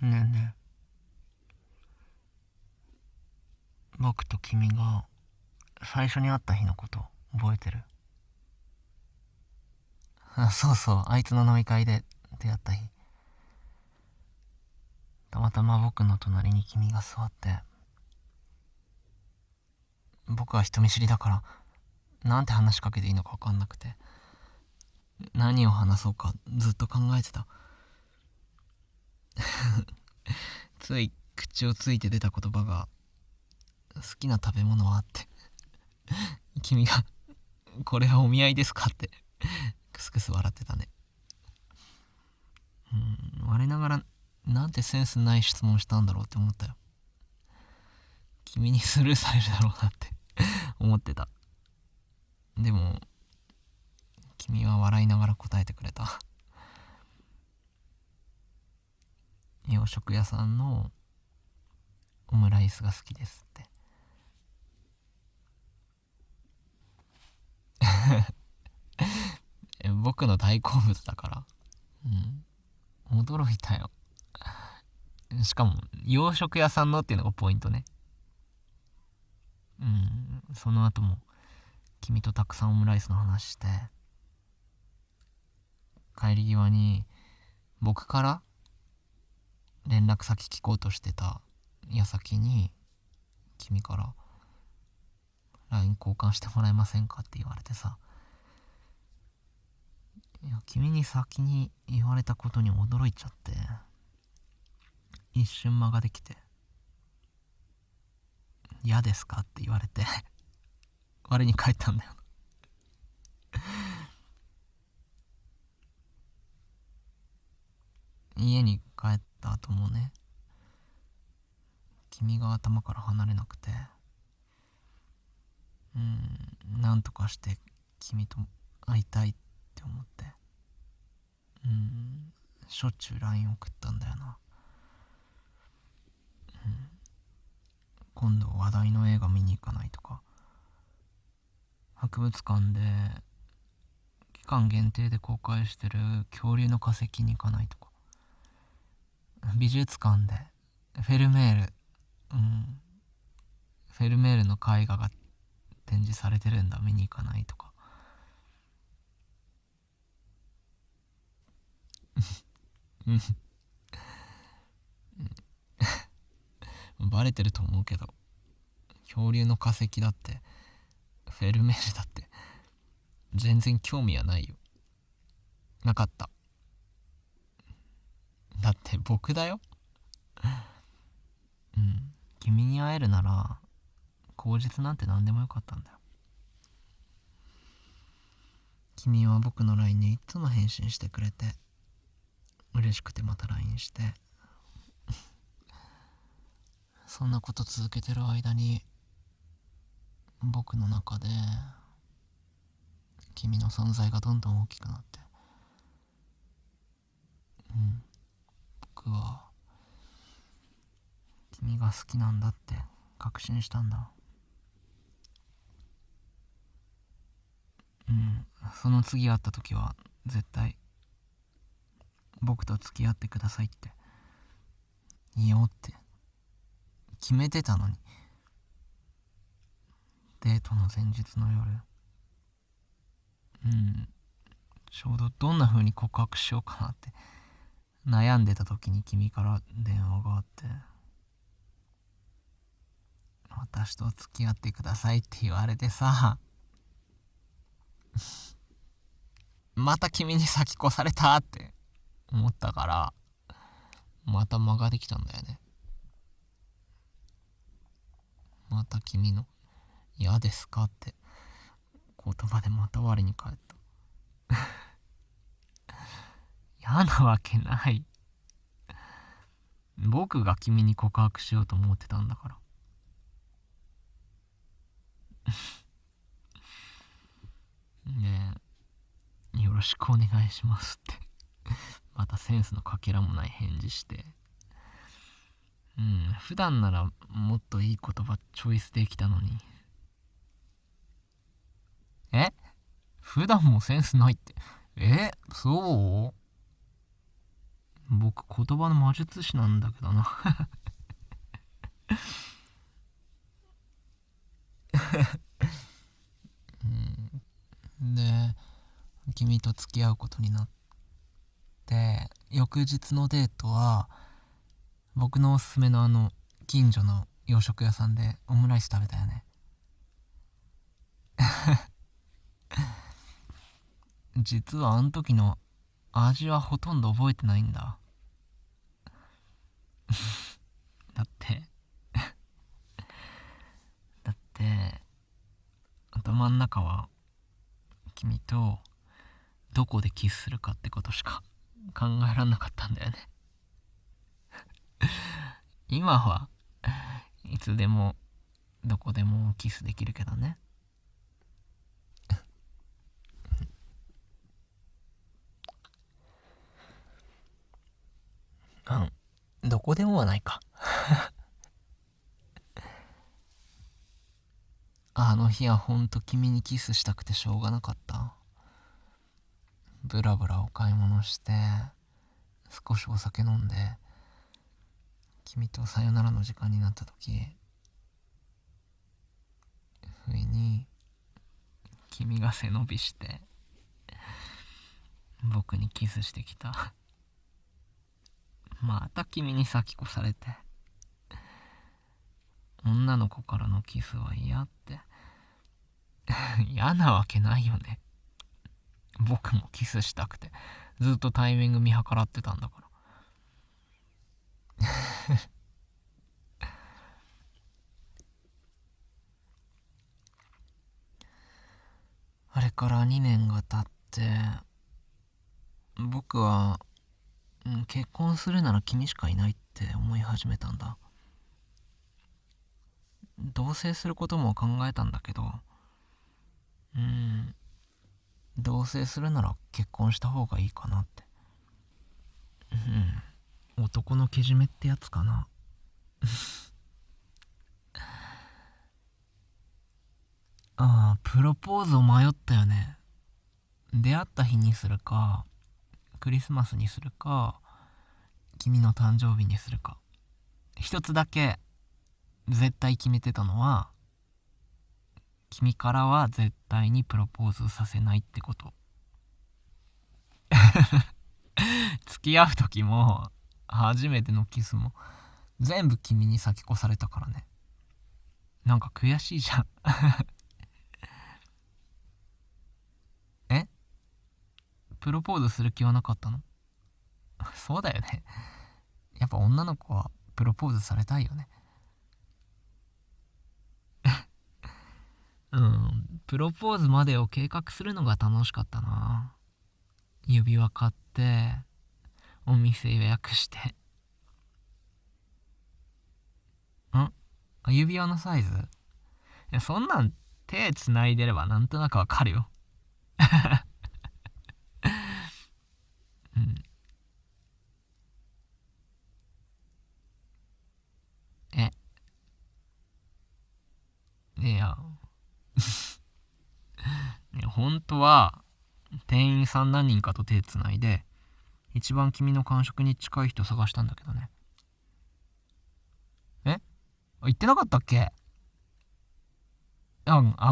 ねえねえ、僕と君が最初に会った日のこと覚えてる？そうそう、あいつの飲み会で出会った日、たまたま僕の隣に君が座って、僕は人見知りだからなんて話しかけていいのか分かんなくて、何を話そうかずっと考えてた。つい口をついて出た言葉が、好きな食べ物は？って君がこれはお見合いですかってクスクス笑ってたね。我ながら、なんてセンスない質問したんだろうって思ったよ。君にスルーされるだろうなって思ってた。でも君は笑いながら答えてくれた。洋食屋さんのオムライスが好きですって。僕の大好物だから。驚いたよ。しかも洋食屋さんのっていうのがポイントね。その後も君とたくさんオムライスの話して、帰り際に僕から連絡先聞こうとしてた矢先に、君から LINE 交換してもらえませんかって言われてさ、いや君に先に言われたことに驚いちゃって、一瞬間ができて、嫌ですかって言われて我に返ったんだよ。家に帰った後もね、君が頭から離れなくて、なんとかして君と会いたいって思って、しょっちゅう LINE 送ったんだよな。今度話題の映画見に行かないとか、博物館で期間限定で公開してる恐竜の化石に行かないとか、美術館でフェルメール、フェルメールの絵画が展示されてるんだ、見に行かないとか。バレてると思うけど、恐竜の化石だってフェルメールだって全然興味はないよ。なかった。だって僕だよ。君に会えるなら口実なんて何でもよかったんだよ。君は僕の LINE にいつも返信してくれて、嬉しくてまた LINE して、そんなこと続けてる間に、僕の中で君の存在がどんどん大きくなって、僕は君が好きなんだって確信したんだ。その次会った時は絶対僕と付き合ってくださいって言おうって決めてたのに、デートの前日の夜、ちょうどどんな風に告白しようかなって悩んでた時に君から電話があって、私と付き合ってくださいって言われてさ、また君に先越されたって思ったから、また間ができたんだよね。また君の嫌ですかって言葉でまた我に返った。嫌なわけない。僕が君に告白しようと思ってたんだから。ねえ、よろしくお願いしますってまたセンスのかけらもない返事して、普段ならもっといい言葉チョイスできたのに。え、普段もセンスないって？そう？僕言葉の魔術師なんだけどな。で君と付き合うことになって、翌日のデートは僕のおすすめの近所の洋食屋さんでオムライス食べたよね。実はあの時の味はほとんど覚えてないんだ。だってだって頭の中は君とどこでキスするかってことしか考えらんなかったんだよね。今はいつでもどこでもキスできるけどね。どこでもはないか。あの日はほんと君にキスしたくてしょうがなかった。ブラブラお買い物して少しお酒飲んで、君とさよならの時間になった時、不意に君が背伸びして僕にキスしてきた。また君に先越されて、女の子からのキスは嫌って。嫌なわけないよね。僕もキスしたくてずっとタイミング見計らってたんだから。あれから2年が経って、僕は、結婚するなら君しかいないって思い始めたんだ。同棲することも考えたんだけど、同棲するなら結婚した方がいいかなって。男のけじめってやつかな。ああ、プロポーズを迷ったよね。出会った日にするか、クリスマスにするか、君の誕生日にするか。一つだけ絶対決めてたのは、君からは絶対にプロポーズさせないってこと。付き合う時も初めてのキスも全部君に先越されたからね。なんか悔しいじゃん。え、プロポーズする気はなかったの？そうだよね。やっぱ女の子はプロポーズされたいよね。プロポーズまでを計画するのが楽しかったな。指輪買ってお店予約して。指輪のサイズ、いやそんなん手つないでればなんとなくわかるよ。うん。え、いや、本当は店員さん何人かと手つないで一番君の感触に近い人探したんだけどね。言ってなかったっけ？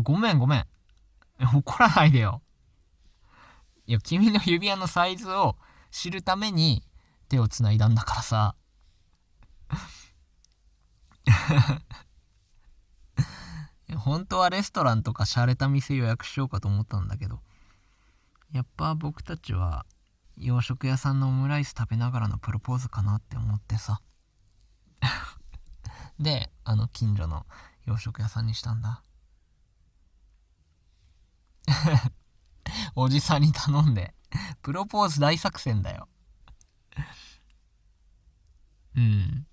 ごめんごめん。怒らないでよ。いや、君の指輪のサイズを知るために手をつないだんだからさ。本当はレストランとか洒落た店予約しようかと思ったんだけど、やっぱ僕たちは洋食屋さんのオムライス食べながらのプロポーズかなって思ってさ。で、近所の洋食屋さんにしたんだ。おじさんに頼んでプロポーズ大作戦だよ。うん。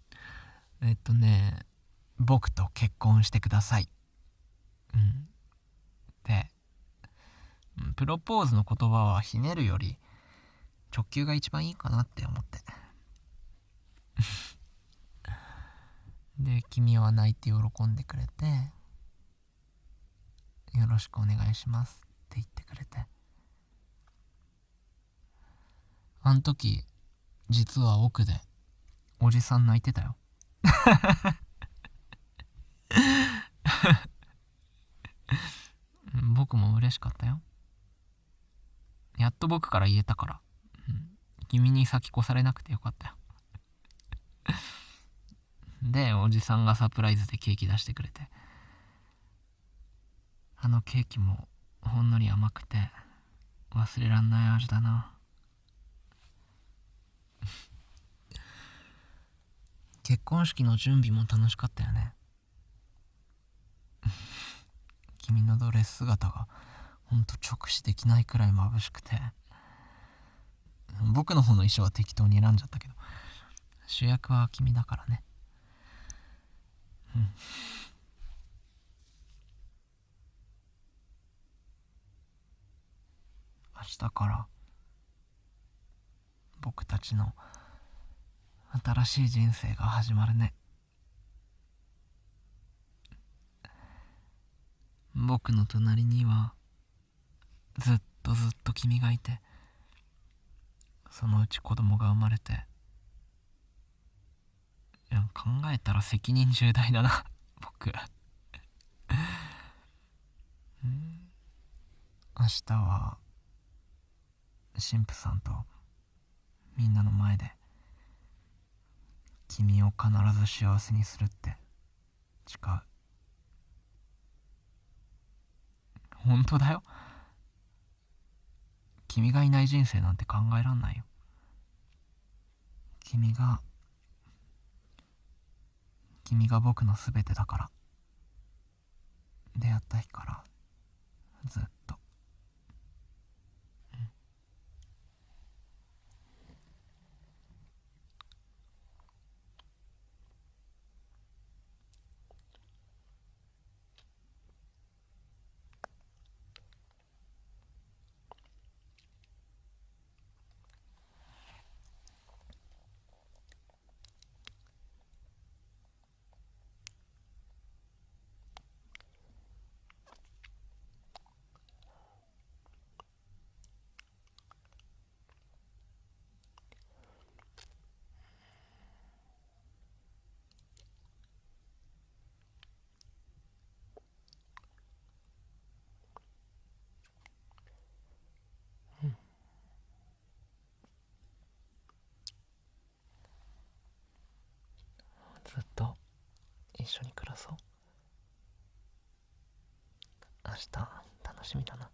僕と結婚してください。で、プロポーズの言葉はひねるより直球が一番いいかなって思って。で、君は泣いて喜んでくれて、よろしくお願いしますって言ってくれて。あの時実は奥でおじさん泣いてたよ。僕も嬉しかったよ。やっと僕から言えたから、君に先越されなくてよかったよ。でおじさんがサプライズでケーキ出してくれて、あのケーキもほんのり甘くて忘れらんない味だな。結婚式の準備も楽しかったよね。君のドレス姿がほんと直視できないくらい眩しくて、僕の方の衣装は適当に選んじゃったけど、主役は君だからね。明日から僕たちの新しい人生が始まるね。僕の隣にはずっとずっと君がいて、そのうち子供が生まれて、いや考えたら責任重大だな僕。明日は神父さんとみんなの前で君を必ず幸せにするって誓う。本当だよ。君がいない人生なんて考えらんないよ。君が僕の全てだから。出会った日からずっと。ずっと一緒に暮らそう。明日楽しみだな。